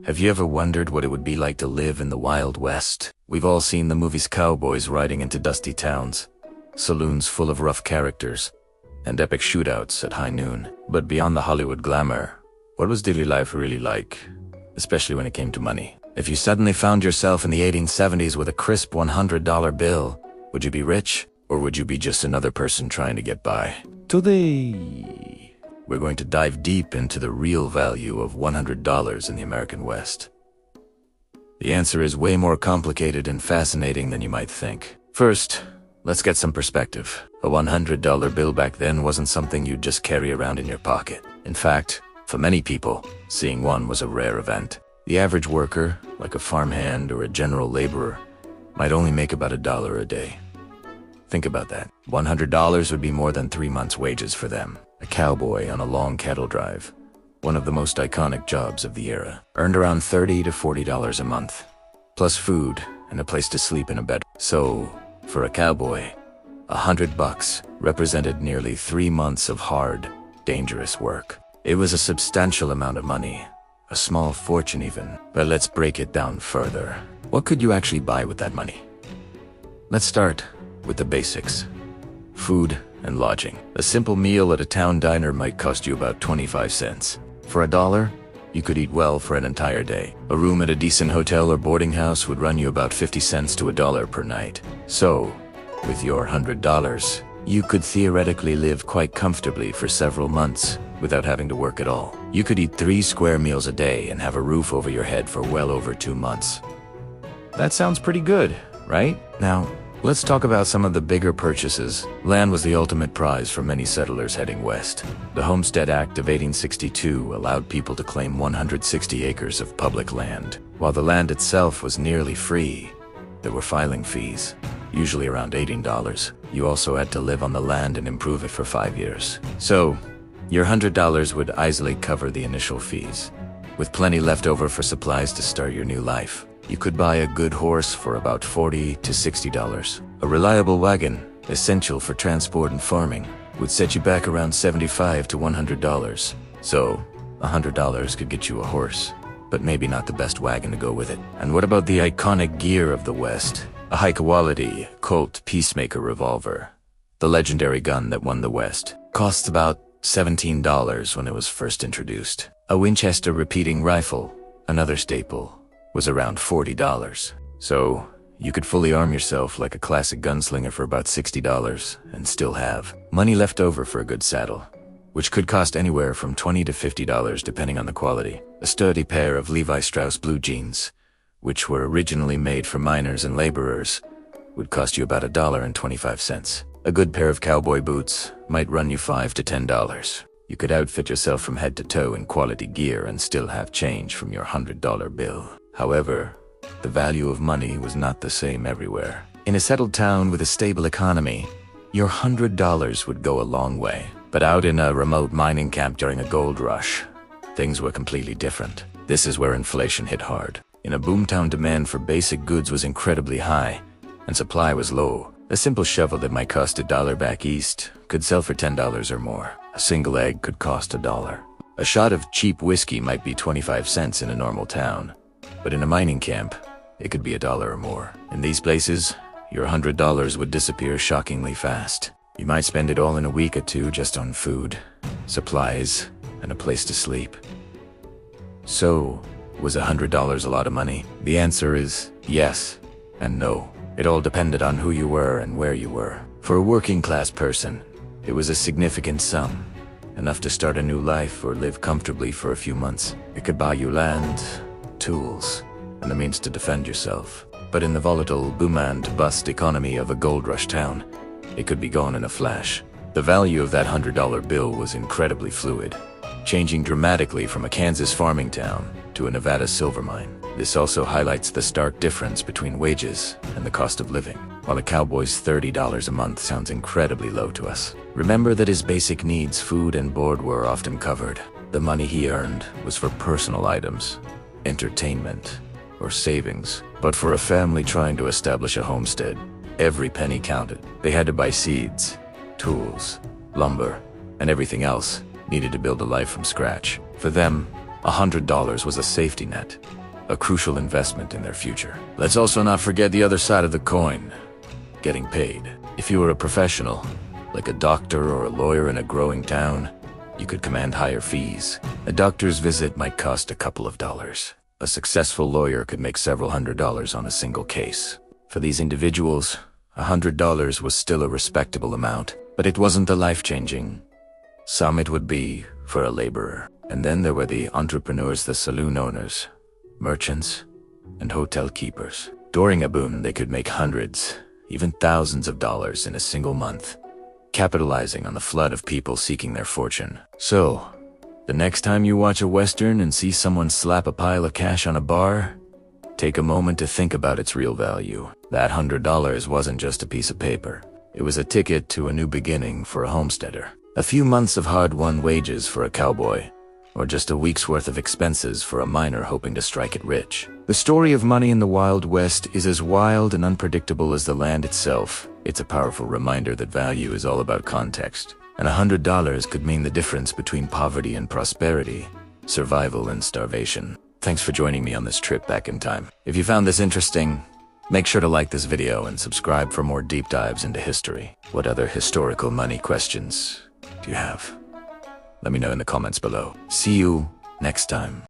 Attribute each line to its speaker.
Speaker 1: Have you ever wondered what it would be like to live in the Wild West? We've all seen the movies cowboys riding into dusty towns, saloons full of rough characters, and epic shootouts at high noon. But beyond the Hollywood glamour, what was daily life really like? Especially when it came to money. If you suddenly found yourself in the 1870s with a crisp $100 bill, would you be rich? Or would you be just another person trying to get by? Today, we're going to dive deep into the real value of $100 in the American West. The answer is way more complicated and fascinating than you might think. First, let's get some perspective. A $100 bill back then wasn't something you'd just carry around in your pocket. In fact, for many people, seeing one was a rare event. The average worker, like a farmhand or a general laborer, might only make about $1 a day. Think about that. $100 would be more than 3 months' wages for them. A cowboy on a long cattle drive, one of the most iconic jobs of the era, earned around $30 to $40 a month, plus food and a place to sleep in a bed. So, for a cowboy, $100 represented nearly 3 months of hard, dangerous work. It was a substantial amount of money, a small fortune even. But let's break it down further. What could you actually buy with that money? Let's start with the basics. Food and lodging. A simple meal at a town diner might cost you about 25 cents. For $1, you could eat well for an entire day. A room at a decent hotel or boarding house would run you about 50 cents to $1 per night. So, with your $100, you could theoretically live quite comfortably for several months without having to work at all. You could eat 3 square meals a day and have a roof over your head for well over 2 months. That sounds pretty good, right? Now, let's talk about some of the bigger purchases. Land was the ultimate prize for many settlers heading west. The Homestead Act of 1862 allowed people to claim 160 acres of public land. While the land itself was nearly free, there were filing fees, usually around $18. You also had to live on the land and improve it for 5 years. So, your $100 would easily cover the initial fees, with plenty left over for supplies to start your new life. You could buy a good horse for about $40 to $60. A reliable wagon, essential for transport and farming, would set you back around $75 to $100. So, $100 could get you a horse, but maybe not the best wagon to go with it. And what about the iconic gear of the West? A high-quality Colt Peacemaker revolver, the legendary gun that won the West, costs about $17 when it was first introduced. A Winchester repeating rifle, another staple, was around $40. So, you could fully arm yourself like a classic gunslinger for about $60 and still have money left over for a good saddle, which could cost anywhere from $20 to $50 depending on the quality. A sturdy pair of Levi Strauss blue jeans, which were originally made for miners and laborers, would cost you about $1.25. A good pair of cowboy boots might run you $5 to $10. You could outfit yourself from head to toe in quality gear and still have change from your $100 bill. However, the value of money was not the same everywhere. In a settled town with a stable economy, your $100 would go a long way. But out in a remote mining camp during a gold rush, things were completely different. This is where inflation hit hard. In a boomtown, demand for basic goods was incredibly high, and supply was low. A simple shovel that might cost $1 back east could sell for $10 or more. A single egg could cost $1. A shot of cheap whiskey might be 25 cents in a normal town, but in a mining camp, it could be $1 or more. In these places, your $100 would disappear shockingly fast. You might spend it all in a week or two just on food, supplies, and a place to sleep. So, was $100 a lot of money? The answer is yes and no. It all depended on who you were and where you were. For a working class person, it was a significant sum, enough to start a new life or live comfortably for a few months. It could buy you land, tools, and the means to defend yourself. But in the volatile boom-and-bust economy of a gold rush town, it could be gone in a flash. The value of that $100 bill was incredibly fluid, changing dramatically from a Kansas farming town to a Nevada silver mine. This also highlights the stark difference between wages and the cost of living. While a cowboy's $30 a month sounds incredibly low to us, remember that his basic needs, food and board, were often covered. The money he earned was for personal items, entertainment, or savings. But for a family trying to establish a homestead, every penny counted. They had to buy seeds, tools, lumber, and everything else needed to build a life from scratch. For them, $100 was a safety net, a crucial investment in their future. Let's also not forget the other side of the coin, getting paid. If you were a professional, like a doctor or a lawyer in a growing town, you could command higher fees. A doctor's visit might cost a couple of dollars. A successful lawyer could make several $100s on a single case. For these individuals, $100 was still a respectable amount, but it wasn't the life-changing sum it would be for a laborer. And then there were the entrepreneurs, the saloon owners, merchants, and hotel keepers. During a boom, they could make hundreds, even thousands of dollars in a single month, capitalizing on the flood of people seeking their fortune. So, the next time you watch a Western and see someone slap a pile of cash on a bar, take a moment to think about its real value. That $100 wasn't just a piece of paper. It was a ticket to a new beginning for a homesteader. A few months of hard-won wages for a cowboy, or just a week's worth of expenses for a miner hoping to strike it rich. The story of money in the Wild West is as wild and unpredictable as the land itself. It's a powerful reminder that value is all about context. And $100 could mean the difference between poverty and prosperity, survival and starvation. Thanks for joining me on this trip back in time. If you found this interesting, make sure to like this video and subscribe for more deep dives into history. What other historical money questions do you have? Let me know in the comments below. See you next time.